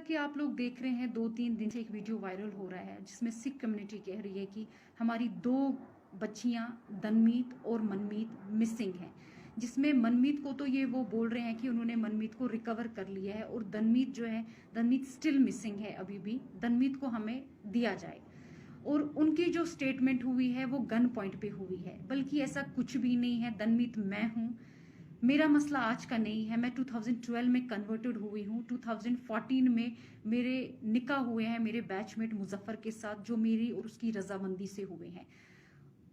कि आप लोग देख रहे हैं 2-3 दिन से एक वीडियो वायरल हो रहा है जिसमें सिख कम्युनिटी कह रही है कि हमारी 2 बच्चियां दनमीत और मनमीत मिसिंग हैं, जिसमें मनमीत को तो ये वो बोल रहे हैं कि उन्होंने मनमीत को रिकवर कर लिया है और दनमीत जो है दनमीत स्टिल मिसिंग है। अभी भी दनमीत को हमें दिया जाए। और उनकी जो स्टेटमेंट हुई है वो गन पॉइंट पे हुई है, बल्कि ऐसा कुछ भी नहीं है। दनमीत मैं हूं, मेरा मसला आज का नहीं है। मैं 2012 में कन्वर्टेड हुई हूँ। 2014 में मेरे निकाह हुए हैं मेरे बैचमेट मुजफ्फर के साथ, जो मेरी और उसकी रजामंदी से हुए हैं।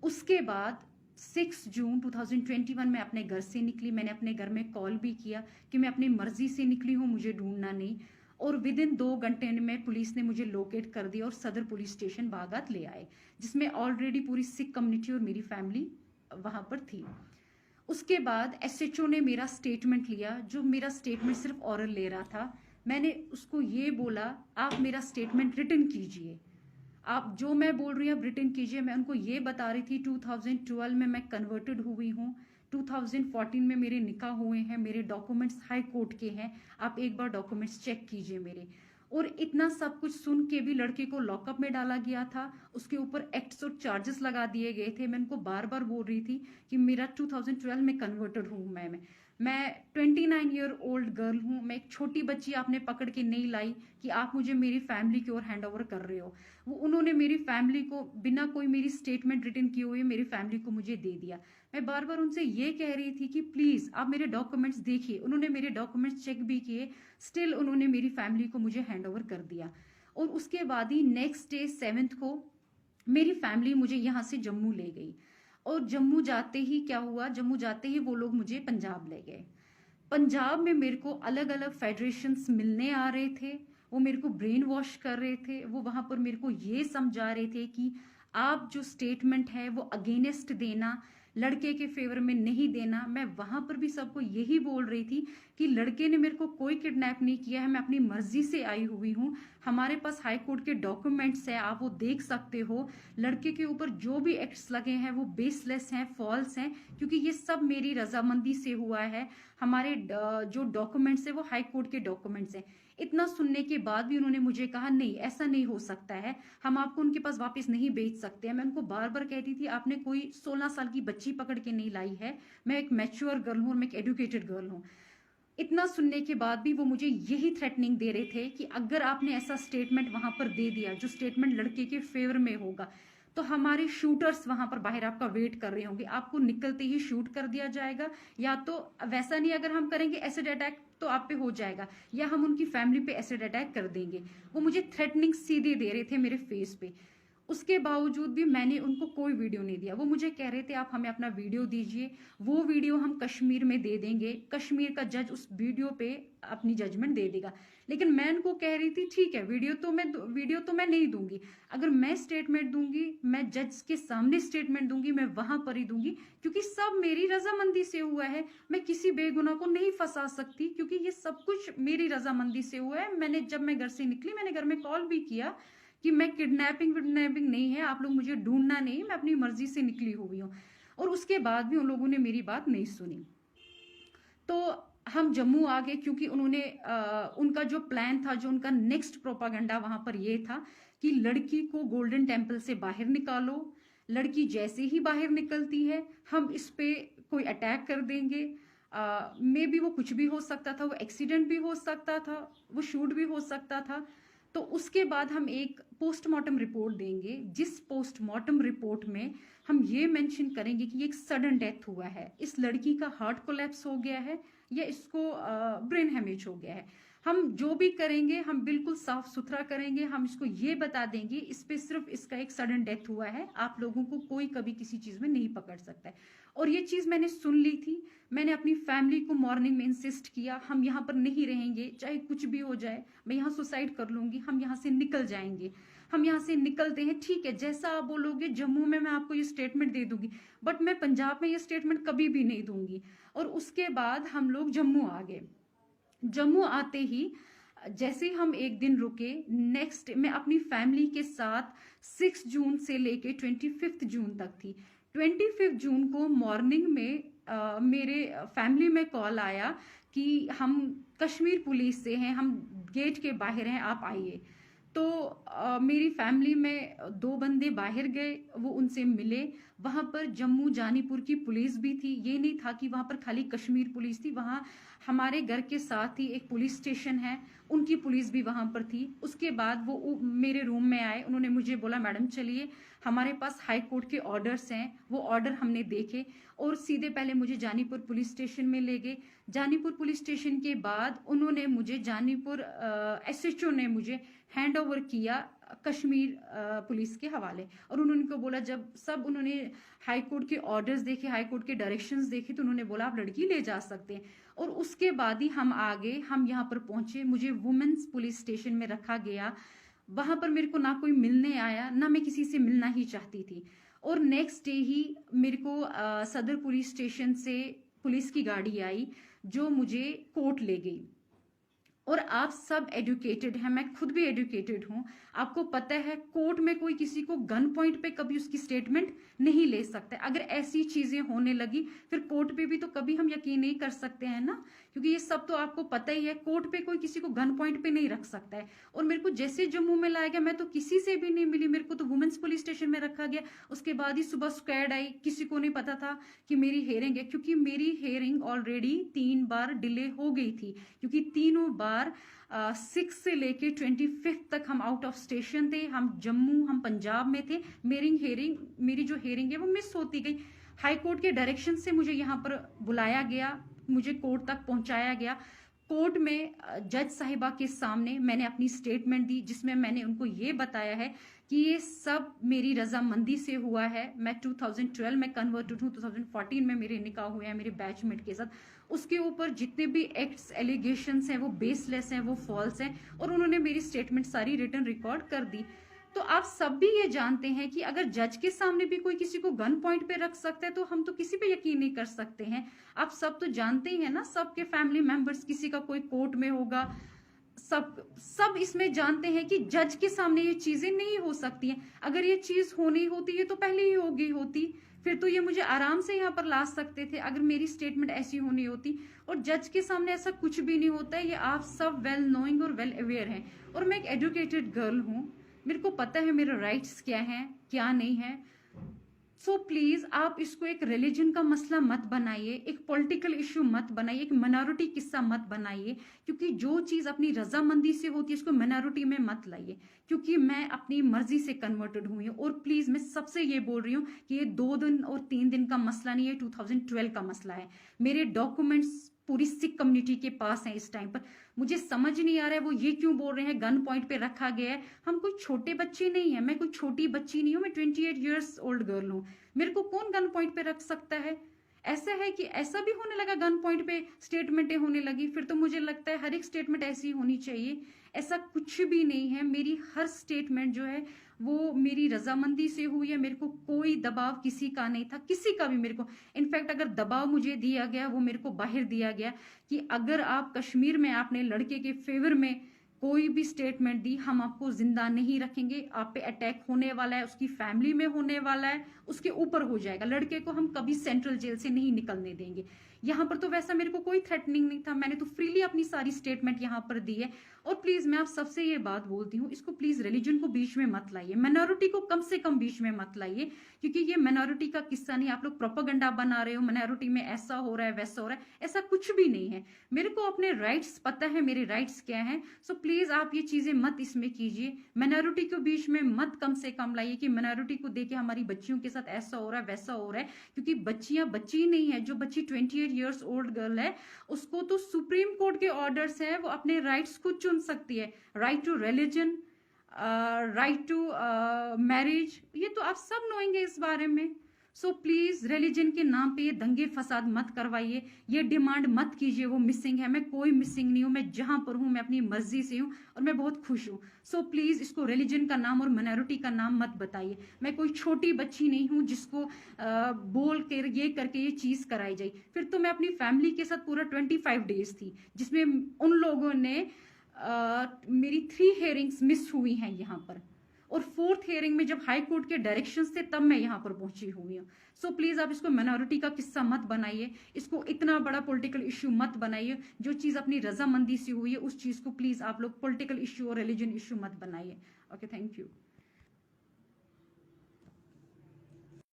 उसके बाद 6 जून 2021 में अपने घर से निकली। मैंने अपने घर में कॉल भी किया कि मैं अपनी मर्जी से निकली हूँ, मुझे ढूंढना नहीं। और विद इन 2 घंटे में पुलिस ने मुझे लोकेट कर दिया और सदर पुलिस स्टेशन बागात ले आए, जिसमें ऑलरेडी पूरी सिख कम्युनिटी और मेरी फैमिली वहां पर थी। उसके बाद एसएचओ ने मेरा स्टेटमेंट लिया, जो मेरा स्टेटमेंट सिर्फ ऑरल ले रहा था। मैंने उसको ये बोला, आप मेरा स्टेटमेंट रिटन कीजिए, आप जो मैं बोल रही हूँ आप रिटन कीजिए। मैं उनको ये बता रही थी 2012 में मैं कन्वर्टेड हुई हूँ, 2014 में मेरे निकाह हुए हैं, मेरे डॉक्यूमेंट्स हाई कोर्ट के हैं, आप एक बार डॉक्यूमेंट्स चेक कीजिए मेरे। और इतना सब कुछ सुन के भी लड़के को लॉकअप में डाला गया था, उसके ऊपर एक्ट्स और चार्जेस लगा दिए गए थे। मैं उनको बार बार बोल रही थी कि मेरा 2012 में कन्वर्टेड हूँ मैं 29 ईयर ओल्ड गर्ल हूँ। मैं एक छोटी बच्ची आपने पकड़ के नहीं लाई कि आप मुझे मेरी फैमिली की ओर हैंड ओवर कर रहे हो। वो उन्होंने मेरी फैमिली को बिना कोई मेरी स्टेटमेंट रिटन किए हुए मेरी फैमिली को मुझे दे दिया। मैं बार बार उनसे ये कह रही थी कि प्लीज आप मेरे डॉक्यूमेंट्स देखिए। उन्होंने मेरे डॉक्यूमेंट्स चेक भी किए, स्टिल उन्होंने मेरी फैमिली को मुझे हैंड ओवर कर दिया। और उसके बाद ही नेक्स्ट डे 7 को मेरी फैमिली मुझे यहाँ से जम्मू ले गई। और जम्मू जाते ही क्या हुआ, जम्मू जाते ही वो लोग मुझे पंजाब ले गए। पंजाब में मेरे को अलग अलग फेडरेशंस मिलने आ रहे थे, वो मेरे को ब्रेन वॉश कर रहे थे। वो वहां पर मेरे को ये समझा रहे थे कि आप जो स्टेटमेंट है वो अगेंस्ट देना, लड़के के फेवर में नहीं देना। मैं वहां पर भी सबको यही बोल रही थी कि लड़के ने मेरे को कोई किडनैप नहीं किया है, मैं अपनी मर्जी से आई हुई हूँ। हमारे पास हाई कोर्ट के डॉक्यूमेंट्स है, आप वो देख सकते हो। लड़के के ऊपर जो भी एक्ट्स लगे हैं वो बेसलेस हैं, फॉल्स हैं, क्योंकि ये सब मेरी रजामंदी से हुआ है। हमारे जो डॉक्यूमेंट्स है वो हाई कोर्ट के डॉक्यूमेंट्स हैं। इतना सुनने के बाद भी उन्होंने मुझे कहा नहीं ऐसा नहीं हो सकता है, हम आपको उनके पास वापस नहीं भेज सकते हैं। मैं उनको बार बार कहती थी आपने कोई 16 साल की बच्ची पकड़ के नहीं लाई है, मैं एक मैच्योर गर्ल हूं और मैं एक एडुकेटेड गर्ल हूं। इतना सुनने के बाद भी वो मुझे यही थ्रेटनिंग दे रहे थे कि अगर आपने ऐसा स्टेटमेंट वहां पर दे दिया जो स्टेटमेंट लड़के के फेवर में होगा, तो हमारे शूटर्स वहां पर बाहर आपका वेट कर रहे होंगे, आपको निकलते ही शूट कर दिया जाएगा, या तो वैसा नहीं अगर हम करेंगे एसिड अटैक तो आप पे हो जाएगा, या हम उनकी फैमिली पे एसिड अटैक कर देंगे। वो मुझे थ्रेटनिंग सीधे दे रहे थे मेरे फेस पे। उसके बावजूद भी मैंने उनको कोई वीडियो नहीं दिया। वो मुझे कह रहे थे आप हमें अपना वीडियो दीजिए, वो वीडियो हम कश्मीर में दे देंगे, कश्मीर का जज उस वीडियो पे अपनी जजमेंट दे देगा। लेकिन मैं उनको कह रही थी ठीक है वीडियो तो मैं नहीं दूंगी, अगर मैं स्टेटमेंट दूंगी मैं जज के सामने स्टेटमेंट दूंगी, मैं वहां पर ही दूंगी, क्योंकि सब मेरी रजामंदी से हुआ है। मैं किसी बेगुनाह को नहीं फंसा सकती, क्योंकि ये सब कुछ मेरी रजामंदी से हुआ है। जब मैं घर से निकली मैंने घर में कॉल भी किया कि मैं किडनैपिंग विडनैपिंग नहीं है, आप लोग मुझे ढूंढना नहीं, मैं अपनी मर्जी से निकली हुई हूँ। और उसके बाद भी उन लोगों ने मेरी बात नहीं सुनी। तो हम जम्मू आ गए, क्योंकि उनका जो प्लान था, जो उनका नेक्स्ट प्रोपागंडा वहां पर ये था कि लड़की को गोल्डन टेम्पल से बाहर निकालो, लड़की जैसे ही बाहर निकलती है हम इस पे कोई अटैक कर देंगे। मे बी वो कुछ भी हो सकता था, वो एक्सीडेंट भी हो सकता था, वो शूट भी हो सकता था। तो उसके बाद हम एक पोस्टमार्टम रिपोर्ट देंगे, जिस पोस्टमार्टम रिपोर्ट में हम ये मेंशन करेंगे कि ये एक सडन डेथ हुआ है, इस लड़की का हार्ट कोलैप्स हो गया है या इसको ब्रेन हेमेज हो गया है। हम जो भी करेंगे हम बिल्कुल साफ सुथरा करेंगे, हम इसको ये बता देंगे इस पे सिर्फ इसका एक सडन डेथ हुआ है, आप लोगों को कोई कभी किसी चीज में नहीं पकड़ सकता है। और ये चीज मैंने सुन ली थी। मैंने अपनी फैमिली को मॉर्निंग में इंसिस्ट किया हम यहाँ पर नहीं रहेंगे, चाहे कुछ भी हो जाए, मैं यहाँ सुसाइड कर लूंगी, हम यहाँ से निकल जाएंगे। हम यहाँ से निकलते हैं, ठीक है जैसा आप बोलोगे जम्मू में मैं आपको ये स्टेटमेंट दे दूंगी, बट मैं पंजाब में ये स्टेटमेंट कभी भी नहीं दूंगी। और उसके बाद हम लोग जम्मू आ गए। जम्मू आते ही जैसे हम एक दिन रुके, नेक्स्ट मैं अपनी फैमिली के साथ 6 जून से लेके 25 जून तक थी। 25 जून को मॉर्निंग में मेरे फैमिली में कॉल आया कि हम कश्मीर पुलिस से हैं, हम गेट के बाहर हैं, आप आइए। तो मेरी फैमिली में 2 बंदे बाहर गए, वो उनसे मिले। वहाँ पर जम्मू जानीपुर की पुलिस भी थी, ये नहीं था कि वहाँ पर खाली कश्मीर पुलिस थी, वहाँ हमारे घर के साथ ही एक पुलिस स्टेशन है, उनकी पुलिस भी वहाँ पर थी। उसके बाद वो मेरे रूम में आए, उन्होंने मुझे बोला मैडम चलिए, हमारे पास हाई कोर्ट के ऑर्डर्स हैं। वो ऑर्डर हमने देखे और सीधे पहले मुझे जानीपुर पुलिस स्टेशन में ले गए। जानीपुर पुलिस स्टेशन के बाद उन्होंने मुझे जानीपुर एसएचओ ने मुझे हैंड ओवर किया कश्मीर पुलिस के हवाले। और उन्होंने को बोला, जब सब उन्होंने हाई कोर्ट के ऑर्डर्स देखे, हाई कोर्ट के डायरेक्शंस देखे, तो उन्होंने बोला आप लड़की ले जा सकते हैं। और उसके बाद ही हम आगे हम यहाँ पर पहुंचे, मुझे वुमेन्स पुलिस स्टेशन में रखा गया। वहां पर मेरे को ना कोई मिलने आया, ना मैं किसी से मिलना ही चाहती थी। और नेक्स्ट डे ही मेरे को सदर पुलिस स्टेशन से पुलिस की गाड़ी आई जो मुझे कोर्ट ले गई। और आप सब एजुकेटेड हैं, मैं खुद भी एजुकेटेड हूं, आपको पता है कोर्ट में कोई किसी को गन पॉइंट पे कभी उसकी स्टेटमेंट नहीं ले सकता। अगर ऐसी चीजें होने लगी फिर कोर्ट पे भी तो कभी हम यकीन नहीं कर सकते हैं ना, क्योंकि ये सब तो आपको पता ही है, कोर्ट पे कोई किसी को गन पॉइंट पे नहीं रख सकता है। और मेरे को जैसे जम्मू में लाया गया, मैं तो किसी से भी नहीं मिली, मेरे को तो वुमेन्स पुलिस स्टेशन में रखा गया। उसके बाद ही सुबह स्क्वाड आई, किसी को नहीं पता था कि मेरी हेयरिंग है, क्योंकि मेरी हेयरिंग ऑलरेडी 3 बार डिले हो गई थी, क्योंकि तीनों बार 6 से लेके 25 तक हम आउट ऑफ स्टेशन थे, हम जम्मू, हम पंजाब में थे। मेरी जो हेयरिंग है वो मिस होती गई। हाई कोर्ट के डायरेक्शन से मुझे यहाँ पर बुलाया गया, मुझे कोर्ट तक पहुंचाया गया। कोर्ट में जज साहिबा के सामने मैंने अपनी स्टेटमेंट दी, जिसमें मैंने उनको ये बताया है कि ये सब मेरी रजामंदी से हुआ है। मैं 2012 में कन्वर्टेड हूँ, 2014 में मेरे निकाह हुए हैं मेरे बैचमेट के साथ। उसके ऊपर जितने भी एक्ट्स एलिगेशंस हैं वो बेसलेस हैं, वो फॉल्स हैं, और उन्होंने मेरी स्टेटमेंट सारी रिटर्न रिकॉर्ड कर दी। तो आप सब भी ये जानते हैं कि अगर जज के सामने भी कोई किसी को गन पॉइंट पे रख सकता है तो हम तो किसी पे यकीन नहीं कर सकते हैं। आप सब तो जानते ही हैं ना, सबके फैमिली मेंबर्स, किसी का कोई कोर्ट में होगा, सब इसमें जानते हैं कि जज के सामने ये चीजें नहीं हो सकती हैं। अगर ये चीज होनी होती है तो पहले ही हो गई होती, फिर तो ये मुझे आराम से यहाँ पर ला सकते थे अगर मेरी स्टेटमेंट ऐसी होनी होती। और जज के सामने ऐसा कुछ भी नहीं होता है, ये आप सब वेल नोइंग और वेल अवेयर हैं। और मैं एक एजुकेटेड गर्ल हूँ, मेरे को पता है मेरे राइट्स क्या हैं क्या नहीं है। सो प्लीज आप इसको एक रिलीजन का मसला मत बनाइए, एक पॉलिटिकल इश्यू मत बनाइए, एक मिनॉरिटी किस्सा मत बनाइए, क्योंकि जो चीज अपनी रजामंदी से होती है उसको मिनॉरिटी में मत लाइए। क्योंकि मैं अपनी मर्जी से कन्वर्टेड हुई हूँ। और प्लीज मैं सबसे ये बोल रही हूँ कि ये 2 दिन और 3 दिन का मसला नहीं है, 2012 का मसला है। मेरे डॉक्यूमेंट्स पूरी सिख कम्युनिटी के पास हैं इस टाइम पर। मुझे समझ नहीं आ रहा है वो ये क्यों बोल रहे हैं गन पॉइंट पे रखा गया है। हम कोई छोटे बच्चे नहीं है, मैं कोई छोटी बच्ची नहीं हूँ, मैं 28 ईयर्स ओल्ड गर्ल हूँ। मेरे को कौन गन पॉइंट पे रख सकता है? ऐसा है कि ऐसा भी होने लगा, गन पॉइंट पे स्टेटमेंटें होने लगी, फिर तो मुझे लगता है हर एक स्टेटमेंट ऐसी होनी चाहिए। ऐसा कुछ भी नहीं है, मेरी हर स्टेटमेंट जो है वो मेरी रजामंदी से हुई है। मेरे को कोई दबाव किसी का नहीं था, किसी का भी मेरे को। इनफैक्ट अगर दबाव मुझे दिया गया वो मेरे को बाहर दिया गया कि अगर आप कश्मीर में आपने लड़के के फेवर में कोई भी स्टेटमेंट दी, हम आपको जिंदा नहीं रखेंगे, आप पे अटैक होने वाला है, उसकी फैमिली में होने वाला है, उसके ऊपर हो जाएगा, लड़के को हम कभी सेंट्रल जेल से नहीं निकलने देंगे। यहाँ पर तो वैसा मेरे को कोई थ्रेटनिंग नहीं था, मैंने तो फ्रीली अपनी सारी स्टेटमेंट यहाँ पर दी है। और प्लीज मैं आप सबसे ये बात बोलती हूँ, इसको प्लीज रिलीजन को बीच में मत लाइए, माइनॉरिटी को कम से कम बीच में मत लाइए, क्योंकि ये माइनॉरिटी का किस्सा नहीं। आप लोग प्रोपेगेंडा बना रहे हो, माइनॉरिटी में ऐसा हो रहा है वैसा हो रहा है, ऐसा कुछ भी नहीं है। मेरे को अपने राइट्स पता है, मेरे राइट्स क्या हैं। सो प्लीज आप ये चीजें मत इसमें कीजिए, माइनॉरिटी को बीच में मत कम से कम लाइए कि माइनॉरिटी को देखे हमारी बच्चियों के साथ ऐसा हो रहा है वैसा हो रहा है। क्योंकि बच्चियां बच्ची नहीं है, जो बच्ची 28 ईयर्स ओल्ड गर्ल है उसको तो सुप्रीम कोर्ट के ऑर्डर्स है, वो अपने राइट्स खुद चुन सकती है। Right to religion, right to marriage, ये तो आप सब नोएंगे इस बारे में। सो प्लीज रिलीजन के नाम पे ये दंगे फसाद मत करवाइए, ये डिमांड मत कीजिए वो मिसिंग है। मैं कोई मिसिंग नहीं हूं, मैं जहां पर हूं मैं अपनी मर्जी से हूं और मैं बहुत खुश हूं। सो प्लीज इसको रिलीजन का नाम और माइनॉरिटी का नाम मत बताइए। मैं कोई छोटी बच्ची नहीं हूं जिसको बोल कर ये करके ये चीज कराई जाए। फिर तो मैं अपनी फैमिली के साथ पूरा 25 डेज थी, जिसमें उन लोगों ने मेरी 3 हेयरिंग्स मिस हुई हैं यहाँ पर। और 4th हियरिंग में जब हाई कोर्ट के डायरेक्शंस थे तब मैं यहाँ पर पहुंची हुई हूँ। सो प्लीज आप इसको माइनॉरिटी का किस्सा मत बनाइए, इसको इतना बड़ा पॉलिटिकल इश्यू मत बनाइए। जो चीज अपनी रजामंदी से हुई है उस चीज को प्लीज आप लोग पॉलिटिकल इश्यू और रिलीजन इश्यू मत बनाइए। Okay, thank you.